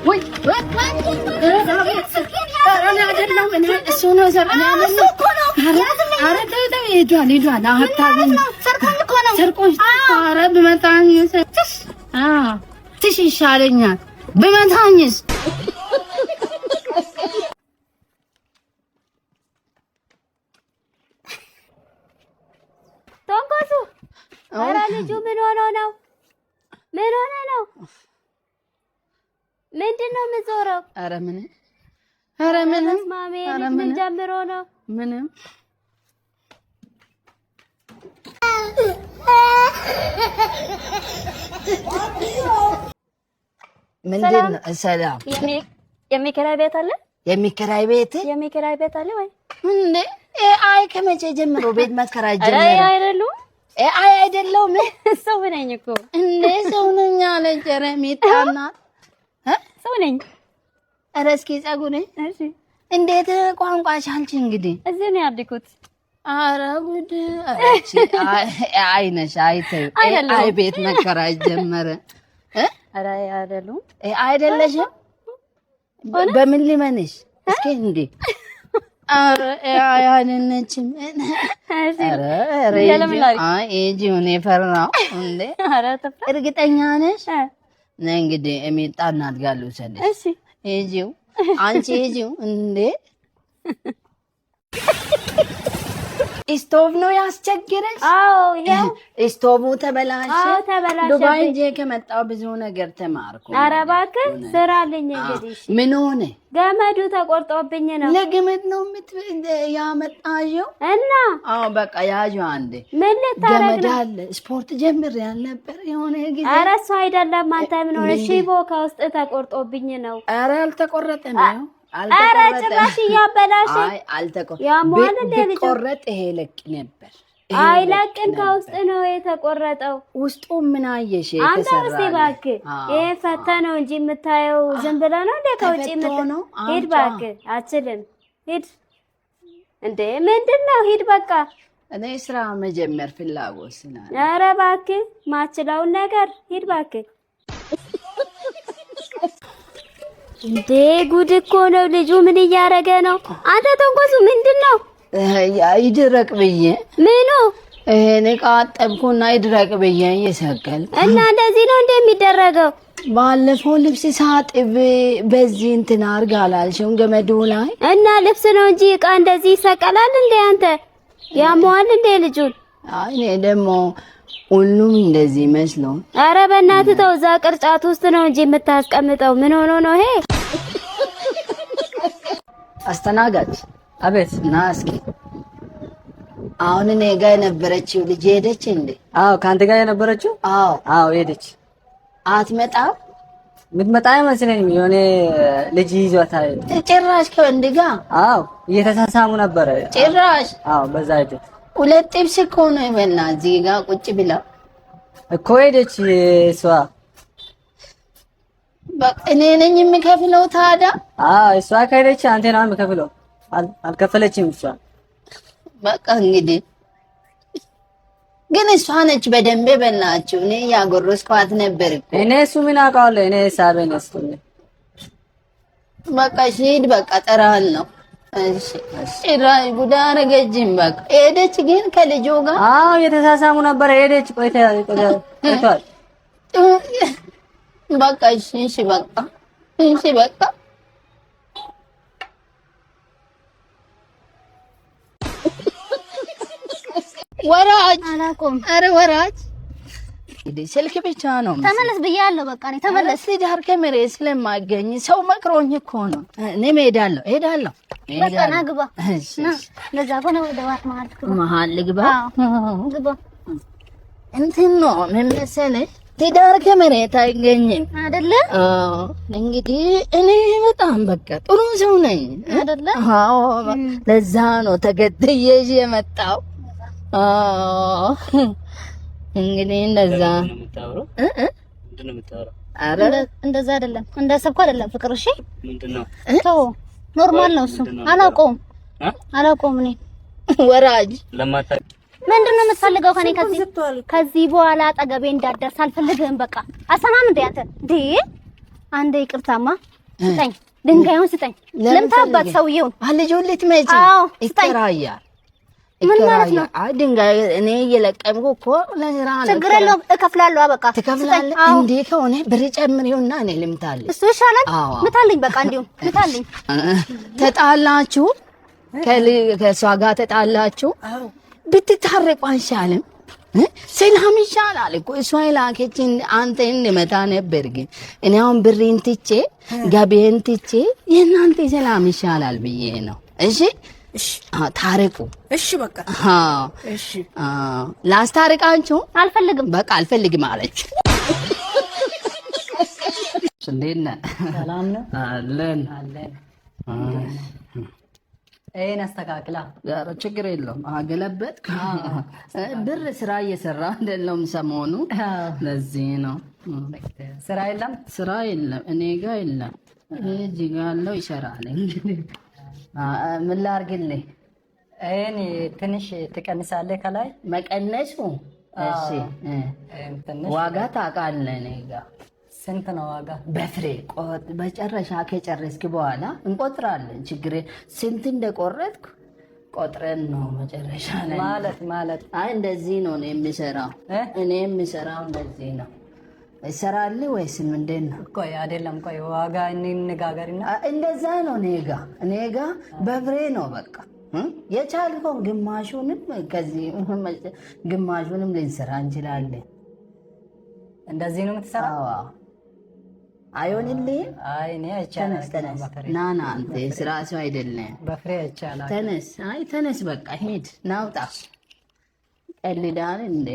ወይ አራና አይደለም እኔ እሱ ነው ዘርና እሱ እኮ ነው አረ ተው ይዷል አታገኝ ሰርቆኝ እኮ ነው ሰርቆኝ አረ በመታኝ ትሽ ይሻለኛል በመታኝስ ቶንኮሱ አረ ልጁ ምን ሆኖ ነው ምንድነው የምትዞረው? አረ ምንም ማሜ ምን ጀምሮ ነው? ምንም ምንድነው? ሰላም የሚከራይ ቤት አለ? የሚከራይ ቤት አለ ወይ? እንዴ አይ ከመቼ ጀምሮ ቤት መከራይ ጀመረ? አይ አይደለም ሰው ነኝ እኮ እንዴ ሰው ነኝ አለ ጀረሚጣና ሰው ነኝ። ኧረ እስኪ ጸጉሬ እሺ እንዴት ቋንቋ ቻልሽ? እንግዲህ እዚህ ነው ያድኩት። ኧረ ጉድ እቺ አይነሽ አይተይ አይ ቤት መከራይ ጀመረ ኧረ አይደለም አይደለሽም በምን ሊመንሽ እስኪ እንዴ ኧረ አይነችም ኧረ አይ እጂውን የፈራው እንዴ እርግጠኛ ነሽ? እንግዲህ እሚጣና አድጋሉ ሰደ እሺ እጂው አንቺ እጂው እንዴ ስቶቭ ነው ያስቸግረሽ? አዎ ይሄው ስቶቭ ተበላሽ። አዎ ተበላሽ። ዱባይ ከመጣው ብዙ ነገር ተማርኩ። ኧረ እባክህ ስራ አለኝ እንግዲህ። ምን ሆነ? ገመዱ ተቆርጦብኝ ነው። ለገመድ ነው ያመጣሽው? እና አዎ በቃ ያዥው አንዴ። ምን ልታረግ ገመድ አለ ስፖርት ጀምር ያልነበር የሆነ ጊዜ። ኧረ እሱ አይደለም አንተ ምን ሆነ? ሽቦ ከውስጥ ተቆርጦብኝ ነው። ኧረ አልተቆረጠም ነው ኧረ ጭራሽ እያበላሽ ያሟል እንደ ልጅ ቆረጥ ይሄ ለቅ ነበር አይለቅም ከውስጥ ነው የተቆረጠው ውስጡ ምን አየሽ አንተ እስቲ እባክህ ይሄ ፈታ ነው እንጂ የምታየው ዝም ብለህ ነው እንደ ከውጪ የምትለው ሂድ እባክህ አችልም ሂድ እንዴ ምንድነው ሂድ በቃ እኔ ስራ መጀመር ፍላጎት ስላለ ኧረ እባክህ ማችለውን ነገር ሂድ እባክህ እንዴ ጉድ እኮ ነው ልጁ ምን እያረገ ነው አንተ ተንኮሱ ምንድነው ይድረቅ ብዬ ምኑ እኔ ቃጠብኩና ይድረቅ ብዬ እየሰቀል እና እንደዚህ ነው እንደሚደረገው ባለፈው ልብስ ሳጥብ በዚህ እንትን አርጋ አላልሽም ገመዱ ላይ እና ልብስ ነው እንጂ እቃ እንደዚህ ይሰቀላል እንዴ አንተ ያሟል እንዴ ልጁን አይ እኔ ደግሞ ሁሉም እንደዚህ መስሎ ኧረ በእናትህ ተው እዛ ቅርጫት ውስጥ ነው እንጂ የምታስቀምጠው ምን ሆኖ ነው ይሄ አስተናጋጅ አቤት ና እስኪ አሁን እኔ ጋር የነበረችው ልጅ ሄደች እንዴ አዎ ካንተ ጋር የነበረችው አዎ ሄደች አትመጣም ምትመጣ አይመስለኝም የሆነ ልጅ ይዟታል ጭራሽ ከወንድ ጋር አዎ እየተሳሳሙ ነበር ጭራሽ አዎ በዛ ሄደች ሁለት ጥብስ እኮ ነው ይበላ እዚህ ጋር ቁጭ ብላ እኮ ሄደች እሷ በቃ እኔ ነኝ የምከፍለው ታዲያ አዎ እሷ ከሄደች አንተ ነው የምከፍለው አልከፈለችም እሷ በቃ እንግዲህ ግን እሷ ነች በደንብ በላችሁ እኔ ያጎረስኳት ነበር እኔ እሱ ምን አውቃለሁ እኔ ሳበኝ እስኪ በቃ ሂድ በቃ ጠራል ነው እሺ ጭራሽ ጉድ አደረገችኝ በቃ ሄደች ግን ከልጁ ጋር አዎ የተሳሳሙ ነበር ሄደች ቆይቷል በቃ እሺ በቃ ወራጅ አላቆም አረ ወራጅ እንግዲህ ስልክ ብቻ ነው ተመለስ ብያለሁ በቃ እኔ ተመለስ ዳር ከመሬት ስለማገኝ ሰው መክሮኝ እኮ ነው እኔ እሄዳለሁ በቃ ና ግባ ለዛ ኮነ ወደ ዋት መሀል ልግባ ግባ እንትን ነው ምን መሰለሽ ትዳር ከመሬት አይገኝም አይደለ እንግዲህ እኔ በጣም በቃ ጥሩ ሰው ነኝ አይደለ አዎ ለዛ ነው ተገድዬ የመጣው እንግዲህ እንደዛ ምንድነው የምታወራው አረ እንደዛ አይደለም እንደሰብኩ አይደለም ፍቅር እሺ ምንድነው ተው ኖርማል ነው እሱ አላውቀውም እኔ ወራጅ ለማታ ምንድነው የምትፈልገው ከኔ ከዚህ በኋላ አጠገቤ እንዳትደርስ አልፈልግህም በቃ አሰማም እንደ አንተ አንዴ ይቅርታማ ስጠኝ፣ ድንጋዩን ስጠኝ። ለምታባት ሰውዬውን ልጁን ልትመጪ ይከራያል። ምን ማለት ነው? ድንጋይ እኔ እየለቀምኩ እኮ ለስራ ነው። ችግር የለውም እከፍላለሁ። በቃ ትከፍላለህ። እንዴ ከሆነ ብር ጨምሪውና እኔ ልምታልኝ። እሱ ይሻላል። ምታልኝ፣ በቃ እንዲሁ ምታልኝ። ተጣላችሁ፣ ከእሷ ጋር ተጣላችሁ፣ ብትታረቁ አይሻልም? ሰላም ይሻላል እኮ። እሷ የላከችን አንተን ልመታ ነበር፣ ግን እኔ አሁን ብሬን ትቼ ገቤን ትቼ የእናንተ ሰላም ይሻላል ብዬ ነው። እሺ ታረቁ። እሺ በቃ እሺ ላስታርቃችሁ። አልፈልግም፣ በቃ አልፈልግም አለች። እንዴት ነህ? ሰላም ነው አለን። ይሄን አስተካክላ። ኧረ ችግር የለውም። አገለበጥ ብር ስራ እየሰራ አይደለም ሰሞኑ። ለዚህ ነው። ስራ የለም፣ ስራ የለም፣ እኔ ጋር የለም። እዚህ ጋር ያለው ይሰራል። ምን ላድርግልህ? እኔ ትንሽ ትቀንሳለህ ከላይ መቀነሱ። እሺ ዋጋ ታውቃለህ? እኔ ጋር ስንት ነው ዋጋ? በፍሬ መጨረሻ ከጨረስክ በኋላ እንቆጥራለን። ችግር ስንት እንደቆረጥኩ ቆጥረን ነው መጨረሻ ላይ ማለት አይ እንደዚህ ነው እኔ የምሰራው። እኔ የምሰራው እንደዚህ ነው። ይሰራል ወይስ ምንድን ነው? ቆይ አይደለም፣ ቆይ ዋጋ እንነጋገርና እንደዛ ነው። እኔ ጋ በፍሬ ነው በቃ። የቻልከው ግማሹንም ከዚህ ግማሹንም ልንሰራ እንችላለን። እንደዚህ ነው የምትሰራው? አይሆንልህም? አይ እኔ አይቻልም። ና አንተ ስራ ሰው አይደለም። በፍሬ አይቻልም። ተነስ። አይ ተነስ፣ በቃ ሂድ፣ ናውጣ። ቀልዳን እንዴ